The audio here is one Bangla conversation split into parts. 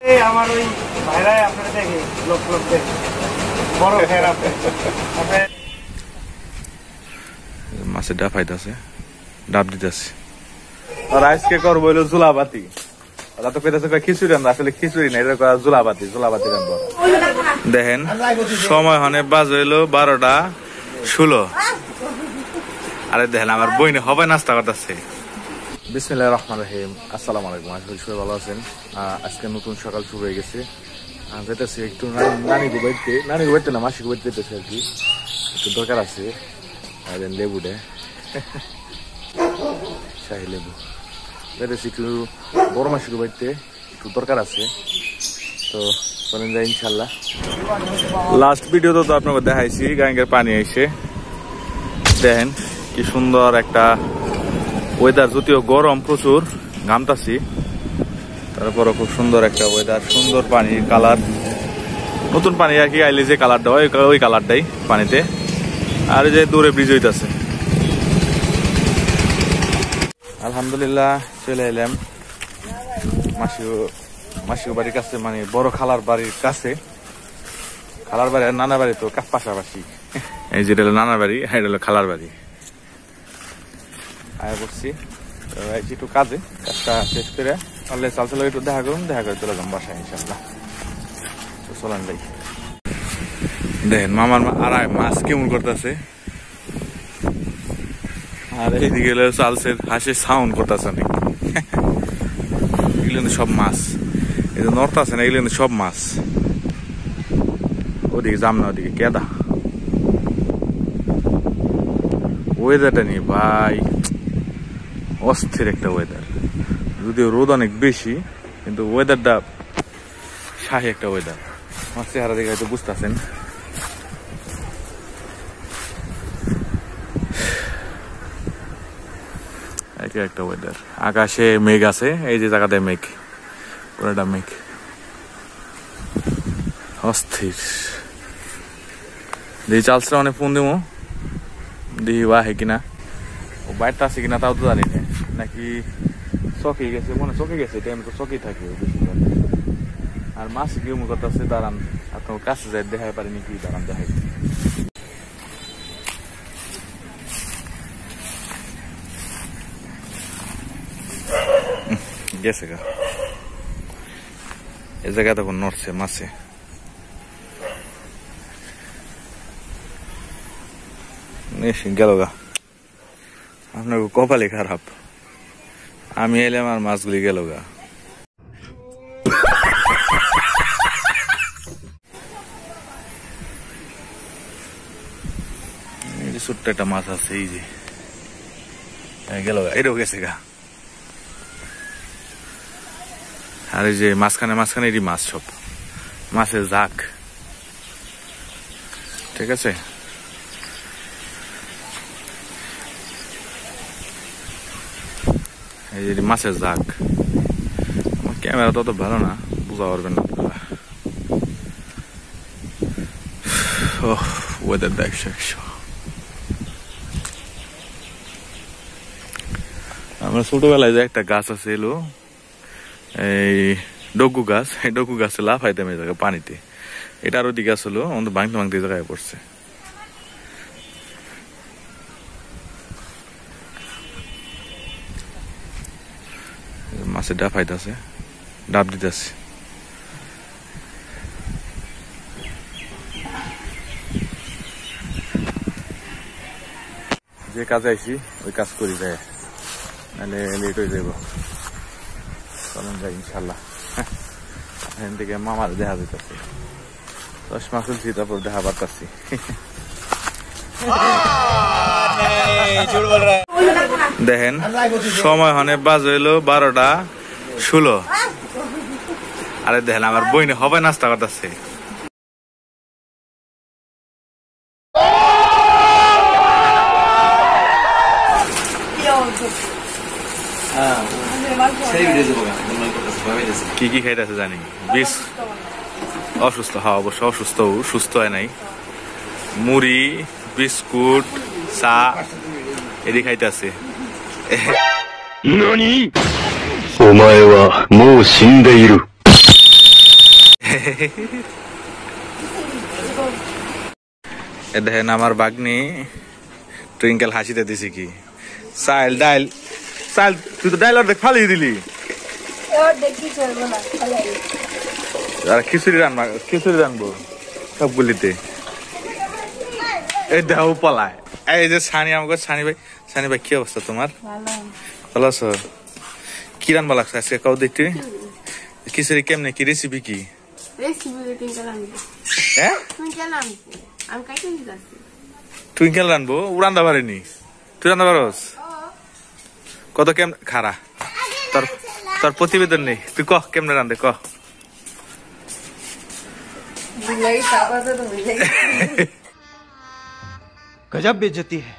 আমার ওই ভাইরাই আপনারা দেখে লোক দেখে বড় ভাইরা মাছের ডাব খাইতেছে, ডাব দিতেছে। আর আজকে করবো হইলো জুলাবাতি। ওরা তো কইতেছে খিচুড়ি রান্না, আসলে খিচুড়ি না, এটা জুলাবাতি রান্না। দেখেন সময় হনে বাজ হইলো 12:16। আরে দেখেন আমার বইনে হবে নাস্তা করতেছে। বিসমিল্লাহির রহমানির রহিম। আসসালামু আলাইকুম, আশা করি সবাই ভালো আছেন। আজকে নতুন সকাল শুরু হয়ে গেছে। যেতেছি একটু নানি বাড়িতে না মাসির বাড়িতে যেতেছি আর কি, একটু দরকার আছে। লেবু দে শাহি লেবু যেতেছি একটু বড় মাসির বাড়িতে, একটু দরকার আছে। তো চলেন যাই ইনশাল্লাহ। লাস্ট ভিডিওতে তো আপনাকে দেখাইছি গাঙ্গের পানি এসে। দেখেন কি সুন্দর একটা ওয়েদার, যদিও গরম প্রচুর, ঘামতাছি, তারপরও খুব সুন্দর একটা ওয়েদার, সুন্দর পানির কালার, নতুন পানি আর কি আইলে যে কালারটা হয় ওই কালারটাই পানিতে। আর যে দূরে ব্রিজ হইতেছে। আলহামদুলিল্লাহ চলে এলাম মাসির বাড়ির কাছে, মানে বড় খালার বাড়ির কাছে। খালার বাড়ি আর নানা বাড়ি তো পাশাপাশি। এই যেটা হলো নানা বাড়ি, এটা হলো খালার বাড়ি। আয়া করছি একটু কাজটা শেষ করে তাহলে চালচাল একটু দেখা করে চলে যাম বাসায় ইনশাল্লাহ। তো চলেন যাই। দেখেন মামার আড়াই মাছ কেমন করতেছে, আর এইদিকে চালসের হাঁসের সাউন্ড করতেছে অনেক। এগুলো সব মাছ, এই যে নর্থ আছে না, এগুলো সব মাছ। ওদিকে যাম না, ওদিকে কেদা। ওয়েদারটা নিয়ে ভাই অস্থির একটা ওয়েদার, যদিও রোদ অনেক বেশি, কিন্তু ওয়েদারটা শাহী একটা ওয়েদার। আমার চেহারা দেখে হয়তো বুঝতেছেন। একটা ওয়েদার, আকাশে মেঘ আছে, এই যে জায়গাতে মেঘ, পুরোটা মেঘ, অস্থির। দেখি চালসটা অনেক ফোন দিব, দেখি বাহে কিনা, ও বাইরটা আছে কিনা তাও তো জানি না, নাকি চকে গেছে, মনে চকে গেছে, টাইম তো চকেই থাকে বেশিরভাগ। আর মাছ কেমন কথা আছে, দাঁড়ান আপনার কাছে যাই দেখাই পারিনি কি, দাঁড়ান দেখাই। গেছে গা, এ জায়গায় তখন নড়ছে মাছে। গেল গা, আপনার কপালে খারাপ, আমি এলাম আর মাছগুলি গেল গা। এই যে ছোট্ট একটা মাছ আছে, এই যে গেল গা, এটাও গেছে গা। আর এই যে মাঝখানে এটি মাছ, সব মাছের ঝাঁক, ঠিক আছে। এই যে মাছের ঝাঁক, আমার ক্যামেরা তত ভালো না, বোঝা পারবেন না আপনারা। ওয়েদার দেখছো, আমরা ছোটবেলায় যে একটা গাছ আছে এলো, এই ডগু গাছ, এই ডগু গাছে লাফাইতাম এই জায়গায় পানিতে। এটা আরো দিকে আসলো, আমাদের ভাঙতে জায়গায় পড়ছে। মাছের ডাব খাইতেছে, ডাব দিতেছে। যে কাজে আইসি ওই কাজ করি যায়, নাহলে লেট হয়ে যাবো। চলেন যাই ইনশাল্লাহ। এখান থেকে মামার দেখা যেতেছে, 10 মাস চলছি, তারপর দেখা পারতাছি। দেখেন সময় হনে বাজ হইলো 12:16। আরে দেখেন আমার বইনে হবে নাস্তা করতেছে। কি কি খাইতেছে জানি, বিষ অসুস্থ, হ্যাঁ অবশ্য অসুস্থ, সুস্থ হয় নাই। মুড়ি, বিস্কুট, চা এদি খাইতেছে। 何？お前はもう死んでいる。দেখেন আমার বাগনি টুইঙ্কেল হাসিতে দিছি কি চাইল ডাইল চাইল তুই তো ডাইল অর্ধেক ফালিয়ে দিলি আর খিচুড়ি রানবো সবগুলিতে এই দেহ পলায় এই যে সানি আমাকে সানি ভাই কি অবস্থা তোমার ভালো আছো কি রান্না লাগছে আজকে কাউ দেখতে খিচুড়ি কেমনে কি রেসিপি কি টুইঙ্কেল রানবো ও রান্না পারেনি তুই রান্না পারস কত কেম খারা তোর প্রতিবেদন নেই তুই কহ কেমনে রান্ধে কহ गजब बेइज्जती है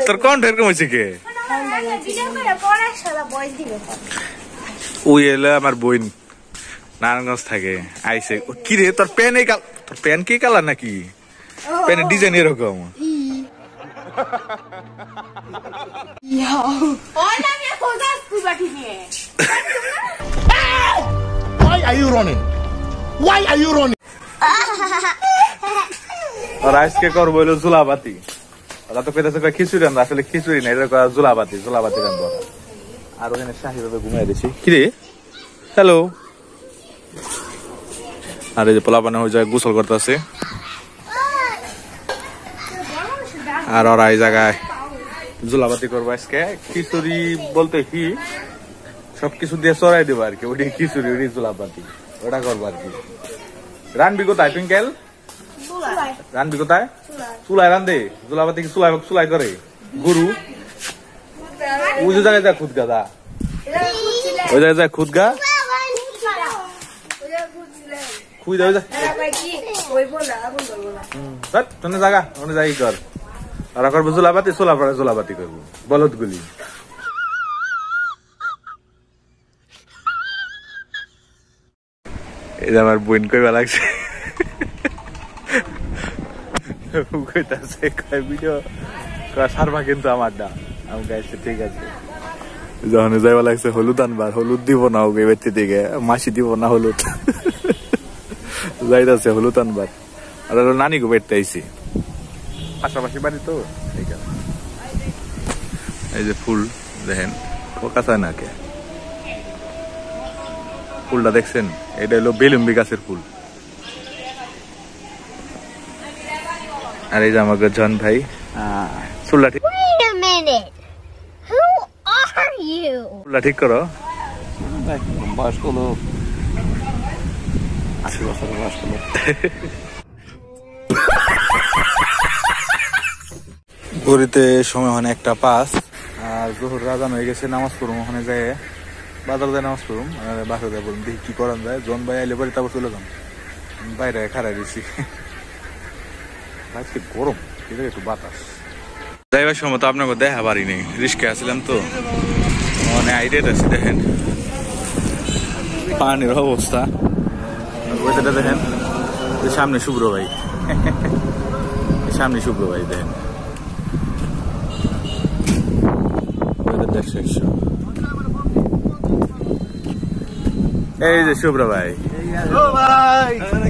তোর কোন এরকম হয়েছে কে ওই এলো আমার বোন নারায়ণগঞ্জ থাকে আইসে কি রে তোর প্যান তোর প্যান কি কালার নাকি প্যানের ডিজাইন এরকম Why are you running? Why are you running? আর আজকে করবো হইলো জুলাবাতি ওরা তো পেতেছে খিচুড়ি রান্না আসলে খিচুড়ি না এটা জুলাবাতি রান্না আর ওখানে শাহি ভাবে ঘুমাই দিছি কিরে হ্যালো আর এই যে পোলা বানা হয়ে যায় গোসল করতেছে আর ওরা এই জায়গায় জুলাবাতি করবো আজকে খিচুড়ি বলতে কি সবকিছু দিয়ে চড়াই দেবো আর কি ওটি খিচুড়ি ওটি জুলাবাতি ওটা করবো আর কি রানবি কোথায় টুইঙ্কেল রানবি কোথায় চুলায় রান্ধে জুলাবাতি কি চুলাই করে গরু ওই যে জায়গায় যায় খুদগা দা ওই জায়গায় যায় খুদগা খুই দেওয়া যায় জায়গা ওখানে যাই কর ওরা করবো জুলাবাতি জুলাবাতি করবো বলদ গুলি এই যে আমার বোন কইবা লাগছে ভিডিও সারবা কিন্তু আমারটা আমি গাইছে ঠিক আছে যখন যাইবা লাগছে হলুদ আনবার হলুদ দিব না ওকে বেরতে দিকে মাসি দিব না হলুদ যাইতেছে হলুদ আনবার আর নানি গো বেরতে আইছি পাশাপাশি বাড়ি তো এই যে ফুল দেখেন ফোকাস হয় না কে ফুলটা দেখছেন এটা হলো বেলুম্বি গাছের ফুল আর এই যে আমাকে জন ভাই চুলটা ঠিক চুলটা ঠিক করো বয়স্ক লোক 80 বছরের বয়স্ক লোক ঘড়িতে সময় হয় 1:05 আর জোহর রাজান হয়ে গেছে নামাজ পড়ুম ওখানে যায় বাজার যায় নামাজ পড়ুম বাসা যায় বলুন দেখি কি করান যায় জন ভাই আইলে পরে তারপর চলে যাম বাইরে খারাই দিছি আজকে গরম এদের একটু বাতাস যাইবার সময় তো আপনাকে দেখা পারিনি রিস্কে আসছিলাম তো মানে আইডিয়া আছে দেখেন পানির অবস্থা ওইটা দেখেন সামনে শুভ্র ভাই সামনে শুভ্র ভাই দেখেন এই যে শুভ্র ভাই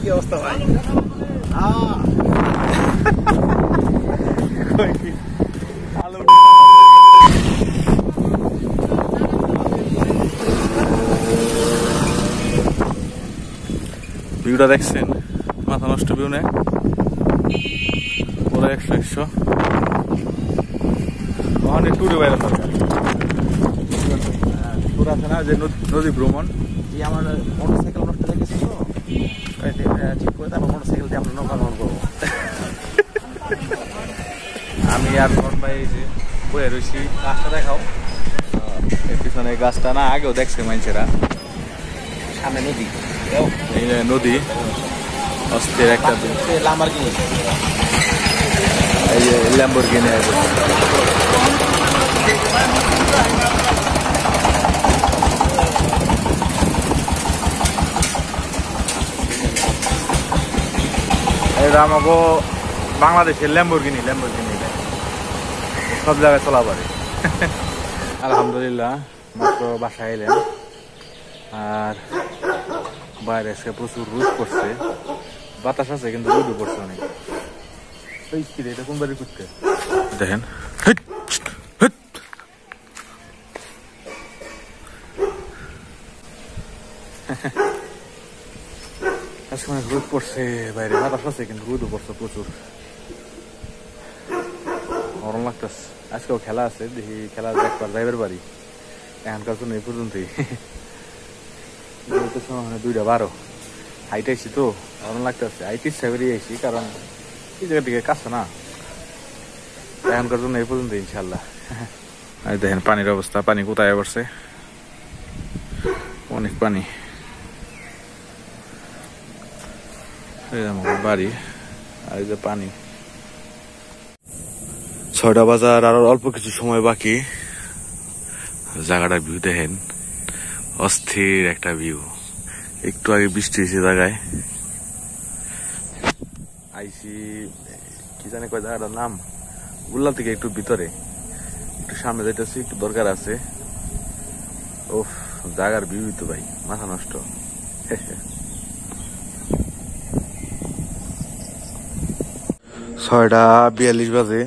কি অবস্থা ভাই ভিউটা দেখছেন মাথা নষ্ট ভিউ নেই পুরো 100 ওখানে ট্যুরে বাইরে দরকার ট্যুর আছে না যে নদী ভ্রমণ আমার মোটরসাইকেল নষ্ট হয়ে গেছে তো ঠিক করে তারপর মোটরসাইকেল দিয়ে আমরা নৌকা ভ্রমণ করবো আমি আর ধন ভাই যে বয়ে রয়েছি গাছটা দেখাও এর পিছনে গাছটা না আগেও দেখছে মানুষেরা সামনে নদী এই যে নদী অস্থির একটা লাম্বরগিনি এই যে ল্যাম্বরগিনি আছে এটা আমাকে বাংলাদেশের ল্যাম্বরগিনি সব জায়গায় চলা পারে আলহামদুলিল্লাহ মাত্র বাসায় এলেন আর বাইরে আজকে প্রচুর রোদ পড়ছে, বাতাস আছে কিন্তু রোদও পড়ছে অনেক। এই কি রে, এটা কোন বাড়ি করতে দেখেন। আজকে অনেক রোদ পড়ছে, বাইরে বাতাস আছে কিন্তু রোদও পড়ছে প্রচুর, গরম লাগতেছে। আজকেও খেলা আছে, দেখি খেলা দেখবার যাইবার বাড়ি। এখানকার জন্য এই পর্যন্তই। 2:12 হাইট আইসি তো গরম লাগতেছে, হাইট ইচ্ছা করে আইসি কারণ এই জায়গা থেকে কাছে না। এখানকার জন্য এই পর্যন্ত ইনশাল্লাহ। আর দেখেন পানির অবস্থা, পানি কোথায় পড়ছে, অনেক পানি। বাড়ি আর এই যে পানি। 6টা বাজার, আর অল্প কিছু সময় বাকি। জায়গাটার ভিউ দেখেন, অস্থির একটা ভিউ। একটু আগে বৃষ্টি হয়েছে জায়গায় আইসি, কি জানি কয় জায়গাটার নাম, উল্লা থেকে একটু ভিতরে, একটু সামনে যাইতেছি, একটু দরকার আছে। ও জায়গার ভিউ তো ভাই মাথা নষ্ট। 6:42 বাজে,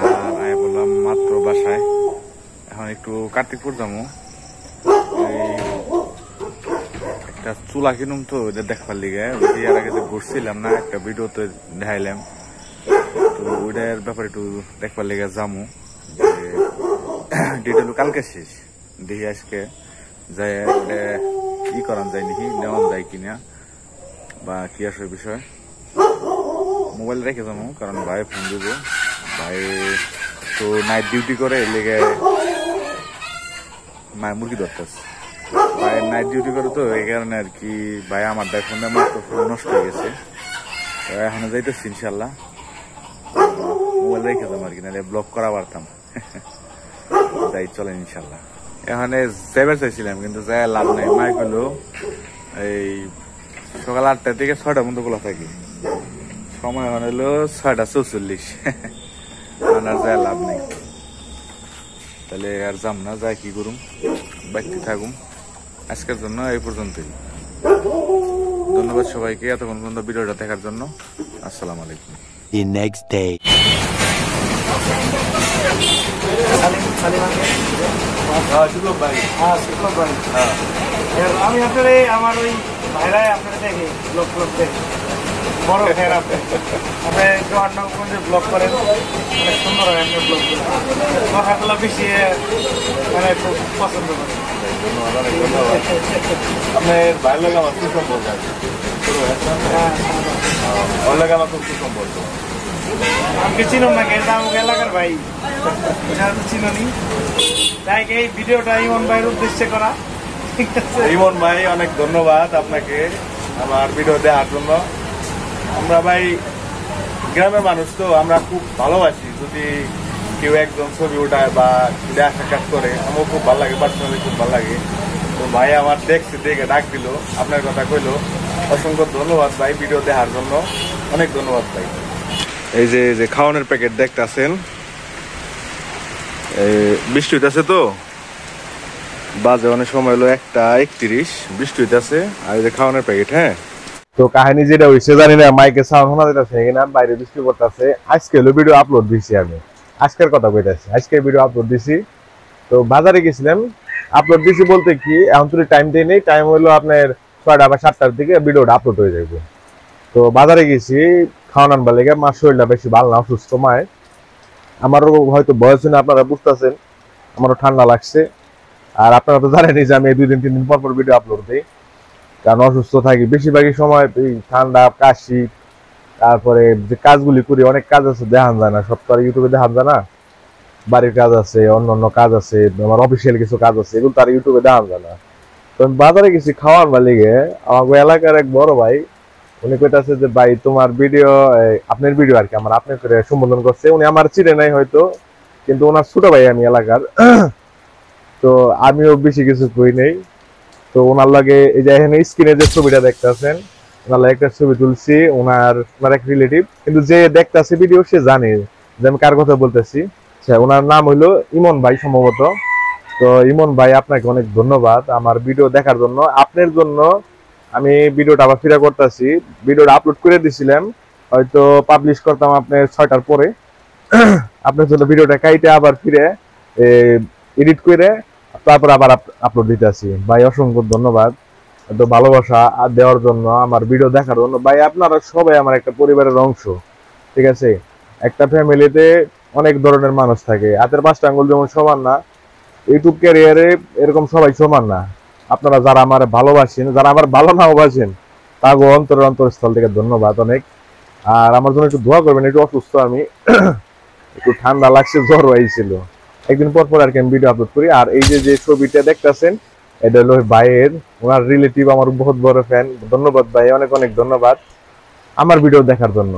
আর আমি বললাম মাত্র বাসায়। এখন একটু কার্তিকপুর যাবো, একটা চুলা কিনুম তো ওইটা দেখবার লিগে। এর আগে যে ঘুরছিলাম না, একটা ভিডিওতে দেখাইলাম, তো ওইটার ব্যাপারে একটু দেখবার লিগে যাবো। ডিটেল কালকে শেষ, দেখি আজকে যাই ই করান যায় নাকি, নেওয়া যায় কিনা বা কি আসে বিষয়। মোবাইল রেখে যাবো কারণ ভাই ফোন দিব, ভাই তো নাইট ডিউটি করে, লেগে মায়ের মুরগি ধরতেছে। ভাই নাইট ডিউটি করে তো এই কারণে আর কি, ভাই আমার ভাই ফোনটা মাত্র ফোন নষ্ট হয়ে গেছে, এখন যাইতেছি ইনশাল্লাহ। মোবাইল রেখে যাবো আর কি, নাহলে ব্লক করা পারতাম। যাই চলেন ইনশাল্লাহ। এখানে যাইবার চাইছিলাম কিন্তু যাই লাভ নাই। মাইক হলো এই সকাল 8টা থেকে 6টা পর্যন্ত খোলা থাকি, সময় হলো 6:44। আর যাই লাভ নেই, তাহলে আর যাম না, যাই কি করুম, বাড়িতে থাকুম। আজকের জন্য এই পর্যন্তই। ধন্যবাদ সবাইকে এতক্ষণ পর্যন্ত ভিডিওটা দেখার জন্য। আসসালামু আলাইকুম। The next day. আমি আপনার আমার ওই ভাইরাই আপনার দেখে ব্লগ দেখে বড় ফ্যান। আপনি একটু আন্নাগঞ্জে ব্লগ করেন, অনেক সুন্দর হয় আপনার ব্লগ করেন, কথাগুলো বেশি মানে খুব পছন্দ করেন। আপনার ভাইয়ের লোক আমার কি সম্পর্ক আছে? ওর লোক আমার খুব সুসম্পর্ক। আমাকে চিনো না, কিন্তু আমাকে এলাকার ভাই, চিনো নি। তাই এই ভিডিওটা ইমন ভাইয়ের উদ্দেশ্যে করা। ঠিক আছে ইমন ভাই, অনেক ধন্যবাদ আপনাকে আমার ভিডিও দেওয়ার জন্য। আমরা ভাই গ্রামের মানুষ তো, আমরা খুব ভালোবাসি যদি কেউ একজন ছবি ওঠায় বা দেখা কাজ করে, আমার খুব ভালো লাগে, পার্সোনালি খুব ভালো লাগে। তো ভাই আমার দেখছে, দেখে ডাক দিল, আপনার কথা কইলো, অসংখ্য ধন্যবাদ ভাই ভিডিও দেখার জন্য, অনেক ধন্যবাদ ভাই। এই যে খাওয়ানোর প্যাকেট দেখতেছেন, বৃষ্টি হইতেছে তো, বাজে অনেক সময় হলো 1:31, বৃষ্টি হইতেছে। আর এই যে খাওয়ানোর প্যাকেট, হ্যাঁ। তো কাহিনী যেটা হয়েছে জানি না, মাইকে সাউন্ড শোনা যেতেছে কিনা, বাইরে বৃষ্টি পড়তেছে। আজকে হলো ভিডিও আপলোড দিছি, আমি আজকের কথা কইতাছি, আজকে ভিডিও আপলোড দিছি। তো বাজারে গেছিলাম, আপলোড দিছি বলতে কি এখন তো টাইম দেই নেই, টাইম হলো আপনার 6টা বা 7টার দিকে ভিডিওটা আপলোড হয়ে যাবে। তো বাজারে গেছি খাওয়ান আনবার লেগে, মার শরীরটা বেশি ভালো না, অসুস্থ মায়। আমারও হয়তো বয়স হয়নি, আপনারা বুঝতেছেন, আমারও ঠান্ডা লাগছে। আর আপনারা তো জানেনই যে আমি 2 দিন 3 দিন পর পর ভিডিও আপলোড দিই, কারণ অসুস্থ থাকি বেশিরভাগই সময়। ঠান্ডা, কাশি, তারপরে যে কাজগুলি করি, অনেক কাজ আছে দেখান যায় না, সব তো আর ইউটিউবে দেখান যায় না। বাড়ির কাজ আছে, অন্য কাজ আছে, আমার অফিসিয়াল কিছু কাজ আছে, এগুলো তার ইউটিউবে দেখান যায় না। তো আমি বাজারে গেছি খাওয়ার মালিকে, আমার এলাকার এক বড় ভাই, উনি কইতাছে যে ভাই তোমার ভিডিও, আপনার ভিডিও আর কি, আমার আপনি করে সম্বোধন করছে। উনি আমার চিনে নাই হয়তো, কিন্তু ওনার ছোট ভাই আমি এলাকার। তো আমিও বেশি কিছু কই নেই। তো ওনার লাগে এই যে এখানে স্ক্রিনে যে ছবিটা দেখতেছেন, ওনার লাগে একটা ছবি তুলছি, ওনার এক রিলেটিভ, কিন্তু যে দেখতেছে ভিডিও সে জানে যে আমি কার কথা বলতেছি। ওনার নাম হইলো ইমন ভাই সম্ভবত। তো ইমন ভাই, আপনাকে অনেক ধন্যবাদ আমার ভিডিও দেখার জন্য। আপনার জন্য আমি ভিডিওটা আবার ফিরে করতেছি। ভিডিওটা আপলোড করে দিছিলাম, হয়তো পাবলিশ করতাম আপনার 6টার পরে। আপনার জন্য ভিডিওটা কাইটে আবার ফিরে এডিট করে তারপর আবার আপলোড দিতেছি। ভাই অসংখ্য ধন্যবাদ এত ভালোবাসা দেওয়ার জন্য, আমার ভিডিও দেখার জন্য। ভাই আপনারা সবাই আমার একটা পরিবারের অংশ, ঠিক আছে? একটা ফ্যামিলিতে অনেক ধরনের মানুষ থাকে, হাতের 5টা আঙ্গুল যেমন সমান না, ইউটিউব ক্যারিয়ারে এরকম সবাই সমান না। আপনারা যারা আমার ভালোবাসেন, যারা আমার ভালো নাও বাসেন, তাগো অন্তরস্থল থেকে ধন্যবাদ অনেক। আর আমার জন্য একটু দোয়া করবেন, একটু অসুস্থ আমি, একটু ঠান্ডা লাগছে, জ্বর হয়েছিল। একদিন পর পর আর কি আমি ভিডিও আপলোড করি। আর এই যে ছবিটা দেখতেছেন, এটা হলো ভাইয়ের, ওনার রিলেটিভ, আমার বহুত বড় ফ্যান। ধন্যবাদ ভাই, অনেক অনেক ধন্যবাদ আমার ভিডিও দেখার জন্য।